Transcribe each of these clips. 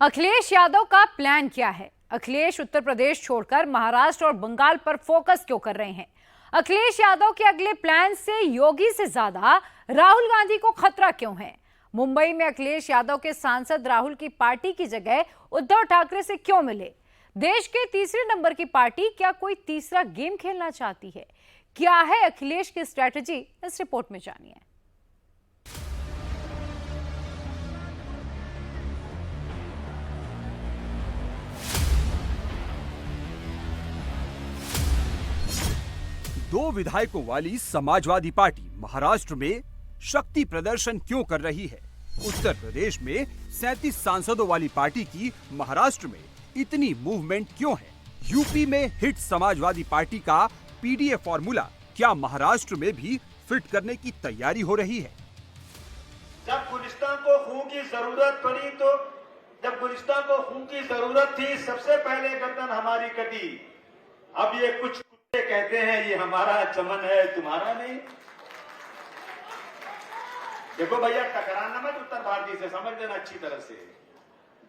अखिलेश यादव का प्लान क्या है? अखिलेश उत्तर प्रदेश छोड़कर महाराष्ट्र और बंगाल पर फोकस क्यों कर रहे हैं? अखिलेश यादव के अगले प्लान से योगी से ज्यादा राहुल गांधी को खतरा क्यों है? मुंबई में अखिलेश यादव के सांसद राहुल की पार्टी की जगह उद्धव ठाकरे से क्यों मिले? देश के तीसरे नंबर की पार्टी क्या कोई तीसरा गेम खेलना चाहती है? क्या है अखिलेश की स्ट्रैटेजी? इस रिपोर्ट में जानिए। दो विधायकों वाली समाजवादी पार्टी महाराष्ट्र में शक्ति प्रदर्शन क्यों कर रही है? उत्तर प्रदेश में 37 सांसदों वाली पार्टी की महाराष्ट्र में इतनी मूवमेंट क्यों है? यूपी में हिट समाजवादी पार्टी का पीडीए फॉर्मूला क्या महाराष्ट्र में भी फिट करने की तैयारी हो रही है? जब गुलिस्तान को खून की जरूरत पड़ी तो जब गुलिस्तान को खून की जरूरत थी, सबसे पहले गर्दन हमारी कटी। अब ये कुछ कुत्ते कहते हैं ये हमारा चमन है, तुम्हारा नहीं। देखो भैया, टकराना मत उत्तर भारतीय से, समझ लेना अच्छी तरह से।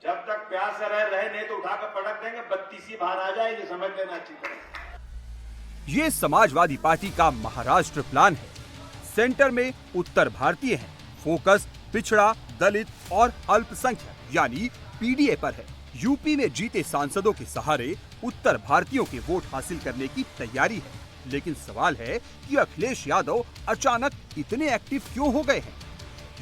जब तक प्यार से रहे नहीं तो उठाकर पटक देंगे, 32 बाहर आ जाएगी, समझ लेना अच्छी तरह। ये समाजवादी पार्टी का महाराष्ट्र प्लान है। सेंटर में उत्तर भारतीय है, फोकस पिछड़ा, दलित और अल्पसंख्यक यानी पीडीए पर है। यूपी में जीते सांसदों के सहारे उत्तर भारतीयों के वोट हासिल करने की तैयारी है। लेकिन सवाल है कि अखिलेश यादव अचानक इतने एक्टिव क्यों हो गए हैं?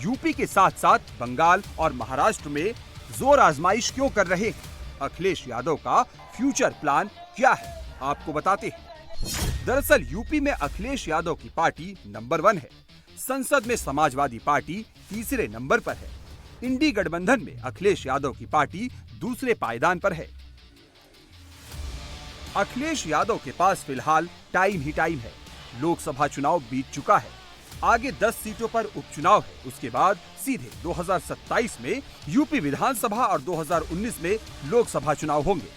यूपी के साथ साथ बंगाल और महाराष्ट्र में जोर आजमाइश क्यों कर रहे हैं? अखिलेश यादव का फ्यूचर प्लान क्या है, आपको बताते हैं। दरअसल यूपी में अखिलेश यादव की पार्टी नंबर 1 है। संसद में समाजवादी पार्टी तीसरे नंबर पर है। इंडी गठबंधन में अखिलेश यादव की पार्टी दूसरे पायदान पर है। अखिलेश यादव के पास फिलहाल टाइम ही टाइम है। लोकसभा चुनाव बीत चुका है, आगे 10 सीटों पर उपचुनाव है। उसके बाद सीधे 2027 में यूपी विधानसभा और 2019 में लोकसभा चुनाव होंगे।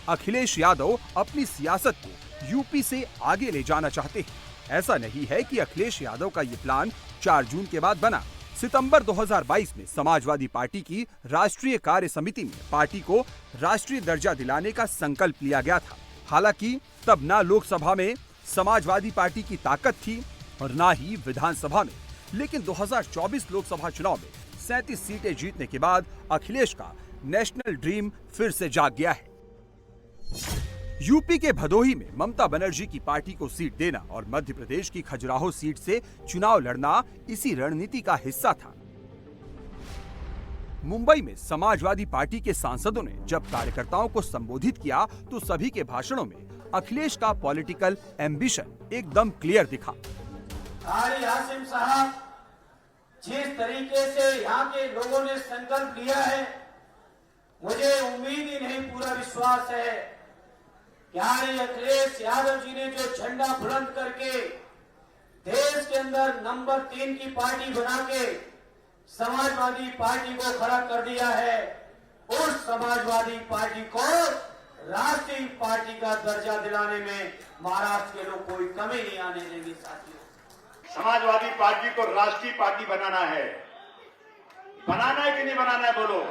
अखिलेश यादव अपनी सियासत को यूपी से आगे ले जाना चाहते हैं। ऐसा नहीं है कि अखिलेश यादव का ये प्लान 4 जून के बाद बना। सितंबर 2022 में समाजवादी पार्टी की राष्ट्रीय कार्य समिति में पार्टी को राष्ट्रीय दर्जा दिलाने का संकल्प लिया गया था। हालांकि तब ना लोकसभा में समाजवादी पार्टी की ताकत थी और ना ही विधानसभा में। लेकिन 2024 लोकसभा चुनाव में 37 सीटें जीतने के बाद अखिलेश का नेशनल ड्रीम फिर से जाग गया है। यूपी के भदोही में ममता बनर्जी की पार्टी को सीट देना और मध्य प्रदेश की खजुराहो सीट से चुनाव लड़ना इसी रणनीति का हिस्सा था। मुंबई में समाजवादी पार्टी के सांसदों ने जब कार्यकर्ताओं को संबोधित किया तो सभी के भाषणों में अखिलेश का पॉलिटिकल एम्बिशन एकदम क्लियर दिखा। आसिम साहब, जिस तरीके से यहाँ के लोगों ने संकल्प लिया है, मुझे उम्मीद ही नहीं, पूरा विश्वास है कि अखिलेश यादव जी ने जो झंडा बुलंद करके देश के अंदर नंबर 3 की पार्टी बना के समाजवादी पार्टी को खड़ा कर दिया है, उस समाजवादी पार्टी को राष्ट्रीय पार्टी का दर्जा दिलाने में महाराष्ट्र के लोग कोई कमी नहीं आने देंगे। साथियों, समाजवादी पार्टी को राष्ट्रीय पार्टी बनाना है कि नहीं बनाना है, बोलो।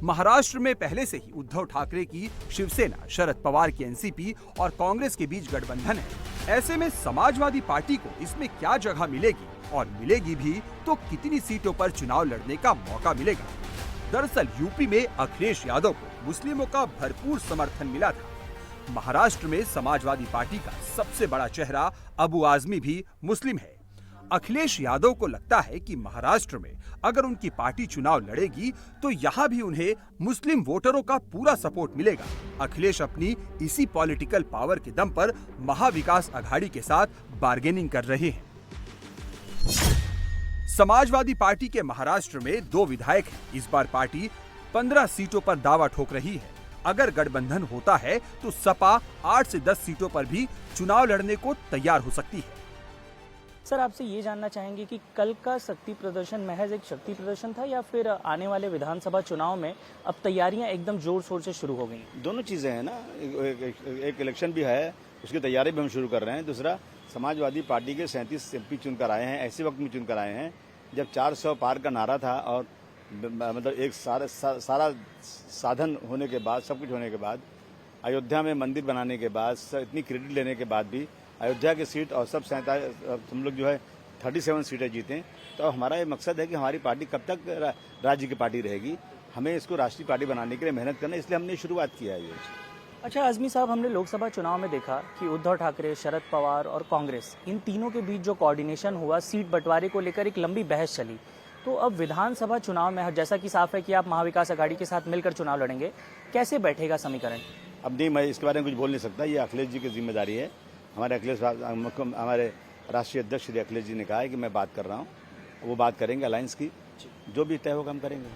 महाराष्ट्र में पहले से ही उद्धव ठाकरे की शिवसेना, शरद पवार की एनसीपी और कांग्रेस के बीच गठबंधन है। ऐसे में समाजवादी पार्टी को इसमें क्या जगह मिलेगी और मिलेगी भी तो कितनी सीटों पर चुनाव लड़ने का मौका मिलेगा? दरअसल यूपी में अखिलेश यादव को मुस्लिमों का भरपूर समर्थन मिला था। महाराष्ट्र में समाजवादी पार्टी का सबसे बड़ा चेहरा अबू आजमी भी मुस्लिम है। अखिलेश यादव को लगता है कि महाराष्ट्र में अगर उनकी पार्टी चुनाव लड़ेगी तो यहाँ भी उन्हें मुस्लिम वोटरों का पूरा सपोर्ट मिलेगा। अखिलेश अपनी इसी पॉलिटिकल पावर के दम पर महाविकास आघाड़ी के साथ बार्गेनिंग कर रहे हैं। समाजवादी पार्टी के महाराष्ट्र में 2 विधायक हैं। इस बार पार्टी 15 सीटों पर दावा ठोक रही है। अगर गठबंधन होता है तो सपा 8 से 10 सीटों पर भी चुनाव लड़ने को तैयार हो सकती है। सर, आपसे ये जानना चाहेंगे कि कल का शक्ति प्रदर्शन महज एक शक्ति प्रदर्शन था या फिर आने वाले विधानसभा चुनाव में अब तैयारियां एकदम जोर शोर से शुरू हो गई? दोनों चीज़ें हैं ना, एक इलेक्शन भी है, उसकी तैयारी भी हम शुरू कर रहे हैं। दूसरा, समाजवादी पार्टी के 37 एमपी चुनकर आए हैं, ऐसे वक्त में चुनकर आए हैं जब 400 पार का नारा था और मतलब एक सारा साधन होने के बाद, सब कुछ होने के बाद, अयोध्या में मंदिर बनाने के बाद, इतनी क्रेडिट लेने के बाद भी अयोध्या की सीट और सब 47 हम लोग जो है 37 सीटें जीतें, तो हमारा ये मकसद है कि हमारी पार्टी कब तक राज्य की पार्टी रहेगी। हमें इसको राष्ट्रीय पार्टी बनाने के लिए मेहनत करना है, इसलिए हमने शुरुआत किया है ये। अच्छा आज़मी साहब, हमने लोकसभा चुनाव में देखा कि उद्धव ठाकरे, शरद पवार और कांग्रेस, इन तीनों के बीच जो कोऑर्डिनेशन हुआ, सीट बंटवारे को लेकर एक लंबी बहस चली। तो अब विधानसभा चुनाव में जैसा कि साफ है कि आप महाविकास अघाड़ी के साथ मिलकर चुनाव लड़ेंगे, कैसे बैठेगा समीकरण? अब नहीं, मैं इसके बारे में कुछ बोल नहीं सकता, ये अखिलेश जी की जिम्मेदारी है। हमारे राष्ट्रीय अध्यक्ष श्री अखिलेश जी ने कहा है कि मैं बात कर रहा हूँ, वो बात करेंगे अलायंस की, जो भी तय होगा हम करेंगे।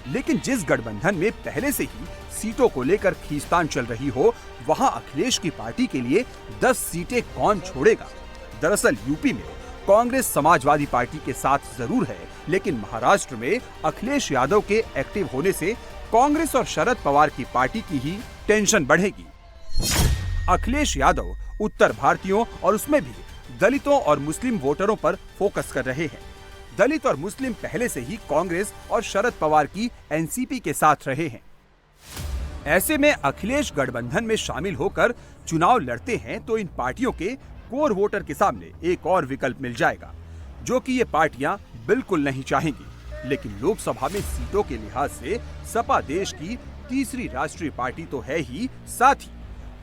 लेकिन जिस गठबंधन में पहले से ही सीटों को लेकर खींचतान चल रही हो, वहां अखिलेश की पार्टी के लिए 10 सीटें कौन छोड़ेगा? दरअसल यूपी में कांग्रेस समाजवादी पार्टी के साथ जरूर है, लेकिन महाराष्ट्र में अखिलेश यादव के एक्टिव होने से कांग्रेस और शरद पवार की पार्टी की ही टेंशन बढ़ेगी। अखिलेश यादव उत्तर भारतीयों और उसमें भी दलितों और मुस्लिम वोटरों पर फोकस कर रहे हैं। दलित और मुस्लिम पहले से ही कांग्रेस और शरद पवार की एनसीपी के साथ रहे हैं। ऐसे में अखिलेश गठबंधन में शामिल होकर चुनाव लड़ते हैं तो इन पार्टियों के कोर वोटर के सामने एक और विकल्प मिल जाएगा, जो कि ये पार्टियां बिल्कुल नहीं चाहेंगी। लेकिन लोकसभा में सीटों के लिहाज से सपा देश की तीसरी राष्ट्रीय पार्टी तो है ही, साथ ही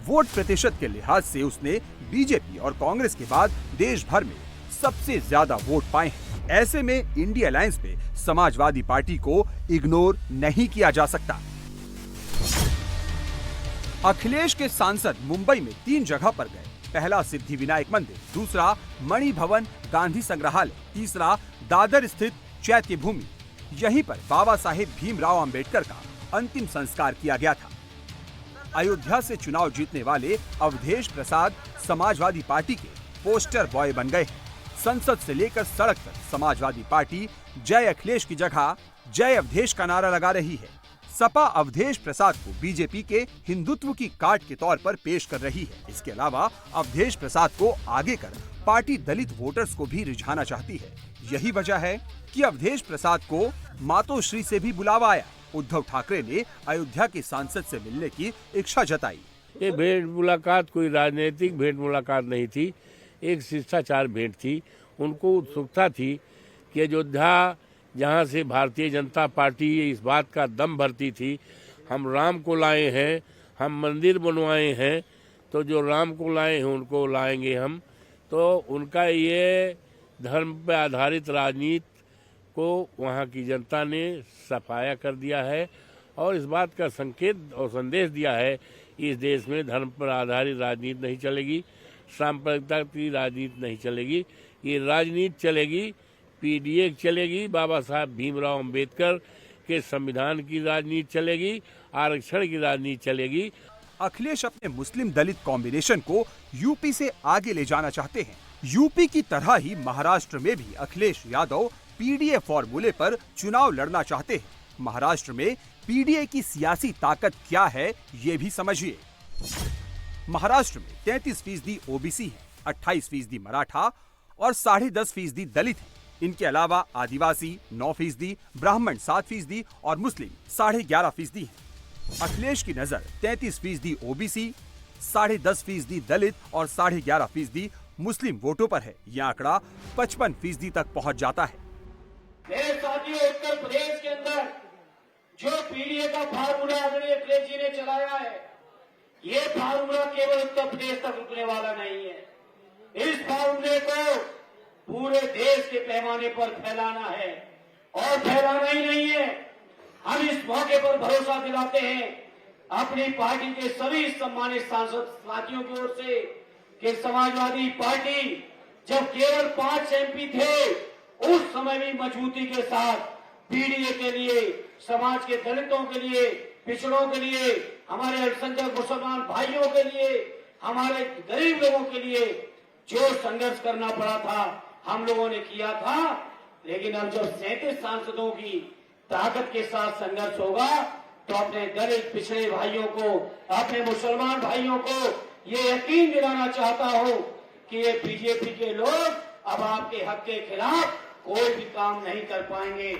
वोट प्रतिशत के लिहाज से उसने बीजेपी और कांग्रेस के बाद देश भर में सबसे ज्यादा वोट पाए हैं। ऐसे में इंडिया अलायंस में समाजवादी पार्टी को इग्नोर नहीं किया जा सकता। अखिलेश के सांसद मुंबई में 3 जगह पर गए। पहला सिद्धि विनायक मंदिर, दूसरा मणि भवन गांधी संग्रहालय, तीसरा दादर स्थित चैत्य भूमि। यहीं पर बाबा साहेब भीमराव अंबेडकर का अंतिम संस्कार किया गया था। अयोध्या से चुनाव जीतने वाले अवधेश प्रसाद समाजवादी पार्टी के पोस्टर बॉय बन गए हैं। संसद से लेकर सड़क तक समाजवादी पार्टी जय अखिलेश की जगह जय अवधेश का नारा लगा रही है। सपा अवधेश प्रसाद को बीजेपी के हिंदुत्व की कार्ड के तौर पर पेश कर रही है। इसके अलावा अवधेश प्रसाद को आगे कर पार्टी दलित वोटर्स को भी रिझाना चाहती है। यही वजह है कि अवधेश प्रसाद को मातोश्री से भी बुलावा आया। उद्धव ठाकरे ने अयोध्या के सांसद से मिलने की इच्छा जताई। ये भेंट मुलाकात कोई राजनीतिक भेंट मुलाकात नहीं थी, एक शिष्टाचार भेंट थी। उनको उत्सुकता थी कि अयोध्या जहाँ से भारतीय जनता पार्टी इस बात का दम भरती थी, हम राम को लाए हैं, हम मंदिर बनवाए हैं, तो जो राम को लाए हैं उनको लाएंगे हम। तो उनका ये धर्म पर आधारित राजनीति को वहाँ की जनता ने सफाया कर दिया है और इस बात का संकेत और संदेश दिया है, इस देश में धर्म पर आधारित राजनीति नहीं चलेगी, सांप्रदायिकता की राजनीति नहीं चलेगी, ये राजनीति चलेगी, पीडीए चलेगी, बाबा साहब भीमराव अंबेडकर के संविधान की राजनीति चलेगी, आरक्षण की राजनीति चलेगी। अखिलेश अपने मुस्लिम दलित कॉम्बिनेशन को यूपी से आगे ले जाना चाहते हैं। यूपी की तरह ही महाराष्ट्र में भी अखिलेश यादव पीडीए फॉर्मूले पर चुनाव लड़ना चाहते हैं। महाराष्ट्र में पीडीए की सियासी ताकत क्या है, ये भी समझिए। महाराष्ट्र में 33% ओबीसी है, 28% मराठा और 10.5% दलित है। इनके अलावा आदिवासी 9%, ब्राह्मण 7% और मुस्लिम 11.5% है। अखिलेश की नजर 33% ओबीसी, 10.5% दलित और 11.5% मुस्लिम वोटों पर है। यह आंकड़ा 55% तक पहुंच जाता है। मेरे साथियों, उत्तर प्रदेश के अंदर जो पीडीए का फार्मूला आदरणीय अखिलेश जी ने चलाया है, ये फार्मूला केवल उत्तर प्रदेश तक रुकने वाला नहीं है। इस फार्मूले को पूरे देश के पैमाने पर फैलाना है और फैलाना ही नहीं है। हम इस मौके पर भरोसा दिलाते हैं अपनी पार्टी के सभी सम्मानित सांसद साथियों की ओर से कि समाजवादी पार्टी जब केवल 5 एमपी थे, उस समय भी मजबूती के साथ पीडीए के लिए, समाज के दलितों के लिए, पिछड़ों के लिए, हमारे अल्पसंख्यक मुसलमान भाइयों के लिए, हमारे गरीब लोगों के लिए जो संघर्ष करना पड़ा था, हम लोगों ने किया था। लेकिन अब जब 37 सांसदों की ताकत के साथ संघर्ष होगा, तो अपने दलित पिछड़े भाइयों को, अपने मुसलमान भाइयों को ये यकीन दिलाना चाहता हूं कि ये बीजेपी के लोग अब आपके हक के खिलाफ कोई भी काम नहीं कर पाएंगे।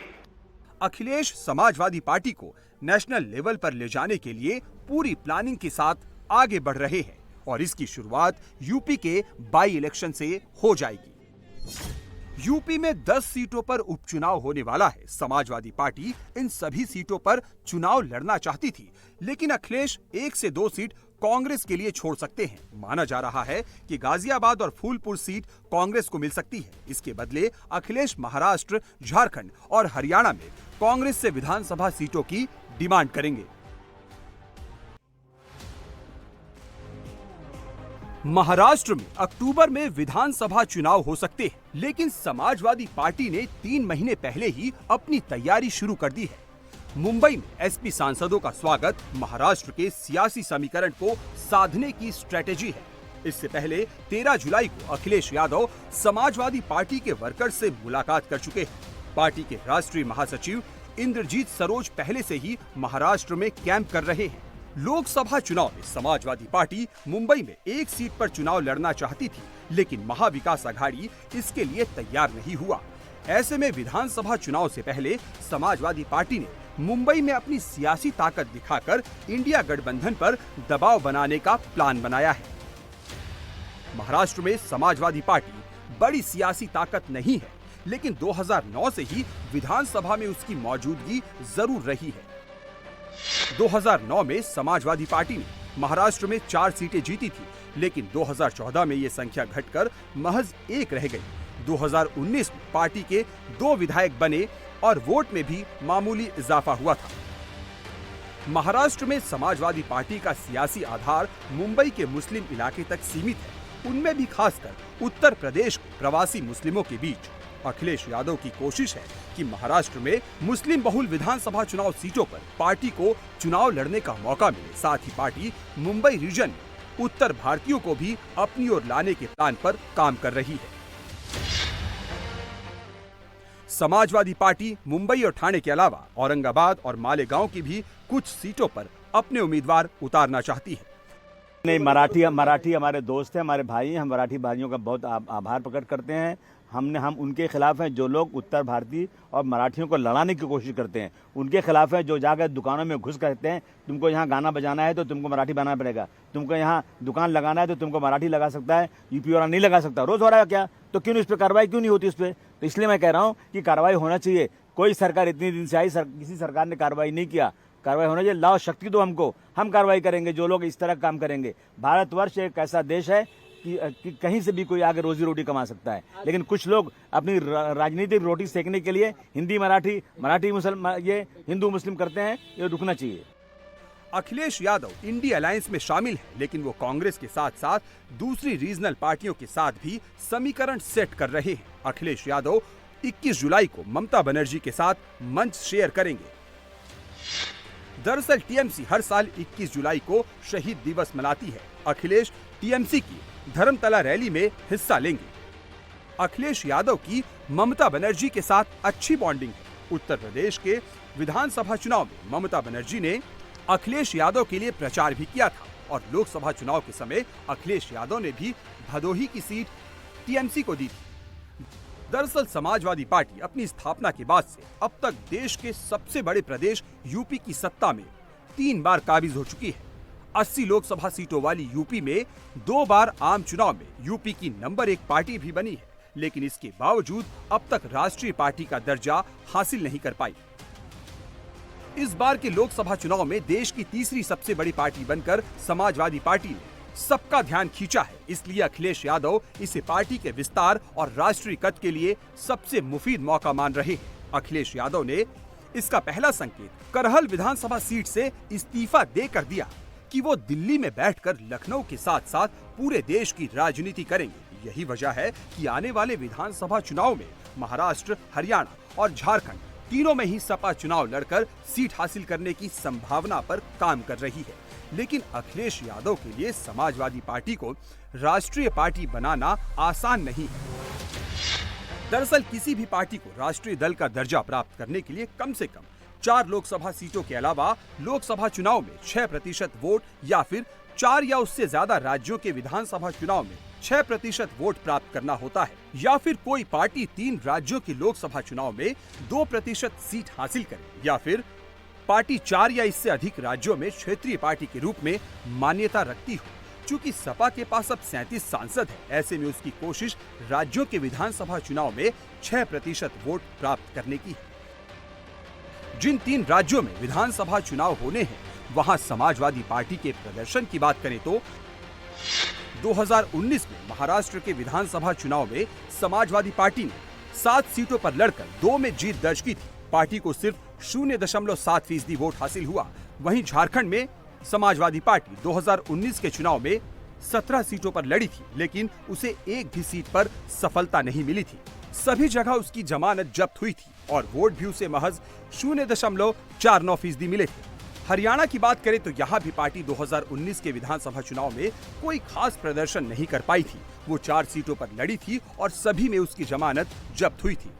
अखिलेश समाजवादी पार्टी को नेशनल लेवल पर ले जाने के लिए पूरी प्लानिंग के साथ आगे बढ़ रहे हैं और इसकी शुरुआत यूपी के बाई इलेक्शन से हो जाएगी। यूपी में 10 सीटों पर उपचुनाव होने वाला है। समाजवादी पार्टी इन सभी सीटों पर चुनाव लड़ना चाहती थी, लेकिन अखिलेश 1 से 2 सीट कांग्रेस के लिए छोड़ सकते हैं। माना जा रहा है कि गाजियाबाद और फूलपुर सीट कांग्रेस को मिल सकती है। इसके बदले अखिलेश महाराष्ट्र, झारखंड और हरियाणा में कांग्रेस से विधानसभा सीटों की डिमांड करेंगे। महाराष्ट्र में अक्टूबर में विधानसभा चुनाव हो सकते हैं, लेकिन समाजवादी पार्टी ने 3 महीने पहले ही अपनी तैयारी शुरू कर दी है। मुंबई में एसपी सांसदों का स्वागत महाराष्ट्र के सियासी समीकरण को साधने की स्ट्रेटेजी है। इससे पहले 13 जुलाई को अखिलेश यादव समाजवादी पार्टी के वर्कर्स से मुलाकात कर चुके हैं। पार्टी के राष्ट्रीय महासचिव इंद्रजीत सरोज पहले से ही महाराष्ट्र में कैंप कर रहे हैं। लोकसभा चुनाव में समाजवादी पार्टी मुंबई में 1 सीट पर चुनाव लड़ना चाहती थी, लेकिन महाविकास अघाड़ी इसके लिए तैयार नहीं हुआ। ऐसे में विधानसभा चुनाव से पहले समाजवादी पार्टी ने मुंबई में अपनी सियासी ताकत दिखाकर इंडिया गठबंधन पर दबाव बनाने का प्लान बनाया है। महाराष्ट्र में समाजवादी पार्टी बड़ी सियासी ताकत नहीं है, लेकिन 2009 से ही विधानसभा में उसकी मौजूदगी जरूर रही है। 2009 में समाजवादी पार्टी ने महाराष्ट्र में 4 सीटें जीती थी, लेकिन 2014 में ये संख्या घटकर महज 1 रह गई। 2019 में पार्टी के 2 विधायक बने और वोट में भी मामूली इजाफा हुआ था। महाराष्ट्र में समाजवादी पार्टी का सियासी आधार मुंबई के मुस्लिम इलाके तक सीमित है, उनमें भी खासकर उत्तर प्रदेश के प्रवासी मुस्लिमों के बीच। अखिलेश यादव की कोशिश है कि महाराष्ट्र में मुस्लिम बहुल विधानसभा चुनाव सीटों पर पार्टी को चुनाव लड़ने का मौका मिले। साथ ही पार्टी मुंबई रीजन में उत्तर भारतीयों को भी अपनी ओर लाने के प्लान पर काम कर रही है। समाजवादी पार्टी मुंबई और ठाणे के अलावा औरंगाबाद और मालेगांव की भी कुछ सीटों पर अपने उम्मीदवार उतारना चाहती है। नहीं, मराठी हमारे दोस्त हैं, हमारे भाई हैं। हम मराठी भाइयों का बहुत आभार प्रकट करते हैं। हम उनके खिलाफ हैं जो लोग उत्तर भारतीय और मराठियों को लड़ाने की कोशिश करते हैं। उनके खिलाफ हैं जो जाकर दुकानों में घुस कहते हैं तुमको यहाँ गाना बजाना है तो तुमको मराठी बनाना पड़ेगा, तुमको यहाँ दुकान लगाना है तो तुमको मराठी लगा सकता है, यूपी वाला नहीं लगा सकता। रोज हो रहा है क्या? तो क्यों इस पर कार्रवाई क्यों नहीं होती? इस पर तो इसलिए मैं कह रहा हूँ कि कार्रवाई होना चाहिए। कोई सरकार इतनी दिन से आई, किसी सरकार ने कार्रवाई नहीं किया। कार्रवाई होना चाहिए। लाओ शक्ति दो हमको, हम कार्रवाई करेंगे जो लोग इस तरह काम करेंगे। भारतवर्ष एक ऐसा देश है कि कहीं से भी कोई आगे रोजी रोटी कमा सकता है, लेकिन कुछ लोग अपनी राजनीतिक रोटी सेकने के लिए हिंदी मराठी मुसलमान ये हिंदू मुस्लिम करते हैं। ये रुकना चाहिए। अखिलेश यादव इंडिया अलायंस में शामिल है, लेकिन वो कांग्रेस के साथ साथ दूसरी रीजनल पार्टियों के साथ भी समीकरण सेट कर रहे हैं। अखिलेश यादव 21 जुलाई को ममता बनर्जी के साथ मंच शेयर करेंगे। दरअसल टीएमसी हर साल 21 जुलाई को शहीद दिवस मनाती है। अखिलेश टीएमसी की धर्मतला रैली में हिस्सा लेंगे। अखिलेश यादव की ममता बनर्जी के साथ अच्छी बॉन्डिंग है। उत्तर प्रदेश के विधानसभा चुनाव में ममता बनर्जी ने अखिलेश यादव के लिए प्रचार भी किया था और लोकसभा चुनाव के समय अखिलेश यादव ने भी भदोही की सीट टीएमसी को दी थी। दरअसल समाजवादी पार्टी अपनी स्थापना के बाद से अब तक देश के सबसे बड़े प्रदेश यूपी की सत्ता में 3 बार काबिज हो चुकी है। 80 लोकसभा सीटों वाली यूपी में 2 बार आम चुनाव में यूपी की नंबर 1 पार्टी भी बनी है, लेकिन इसके बावजूद अब तक राष्ट्रीय पार्टी का दर्जा हासिल नहीं कर पाई। इस बार के लोकसभा चुनाव में देश की तीसरी सबसे बड़ी पार्टी बनकर समाजवादी पार्टी ने सबका ध्यान खींचा है। इसलिए अखिलेश यादव इसे पार्टी के विस्तार और राष्ट्रीय कद के लिए सबसे मुफीद मौका मान रहे हैं। अखिलेश यादव ने इसका पहला संकेत करहल विधानसभा सीट से इस्तीफा देकर दिया कि वो दिल्ली में बैठकर लखनऊ के साथ साथ पूरे देश की राजनीति करेंगे। यही वजह है कि आने वाले विधानसभा चुनाव में महाराष्ट्र, हरियाणा और झारखंड तीनों में ही सपा चुनाव लड़कर सीट हासिल करने की संभावना पर काम कर रही है। लेकिन अखिलेश यादव के लिए समाजवादी पार्टी को राष्ट्रीय पार्टी बनाना आसान नहीं है। दरअसल किसी भी पार्टी को राष्ट्रीय दल का दर्जा प्राप्त करने के लिए कम से कम 4 लोकसभा सीटों के अलावा लोकसभा चुनाव में 6% वोट या फिर 4 या उससे ज्यादा राज्यों के विधानसभा चुनाव में 6% वोट प्राप्त करना होता है, या फिर कोई पार्टी 3 राज्यों के लोकसभा चुनाव में 2% सीट हासिल करे, या फिर पार्टी 4 या इससे अधिक राज्यों में क्षेत्रीय पार्टी के रूप में मान्यता रखती हो। चूंकि सपा के पास अब 37 सांसद है, ऐसे में उसकी कोशिश राज्यों के विधानसभा चुनाव में 6% वोट प्राप्त करने की है। जिन 3 राज्यों में विधानसभा चुनाव होने हैं, वहां समाजवादी पार्टी के प्रदर्शन की बात करें तो 2019 में महाराष्ट्र के विधानसभा चुनाव में समाजवादी पार्टी ने 7 सीटों पर लड़कर 2 में जीत दर्ज की थी। पार्टी को सिर्फ 0.7% वोट हासिल हुआ। वहीं झारखंड में समाजवादी पार्टी 2019 के चुनाव में 17 सीटों पर लड़ी थी, लेकिन उसे एक भी सीट पर सफलता नहीं मिली थी। सभी जगह उसकी जमानत जब्त हुई थी और वोट भी उसे महज 0.49% मिले थे। हरियाणा की बात करें तो यहाँ भी पार्टी 2019 के विधानसभा चुनाव में कोई खास प्रदर्शन नहीं कर पाई थी। वो 4 सीटों पर लड़ी थी और सभी में उसकी जमानत जब्त हुई थी।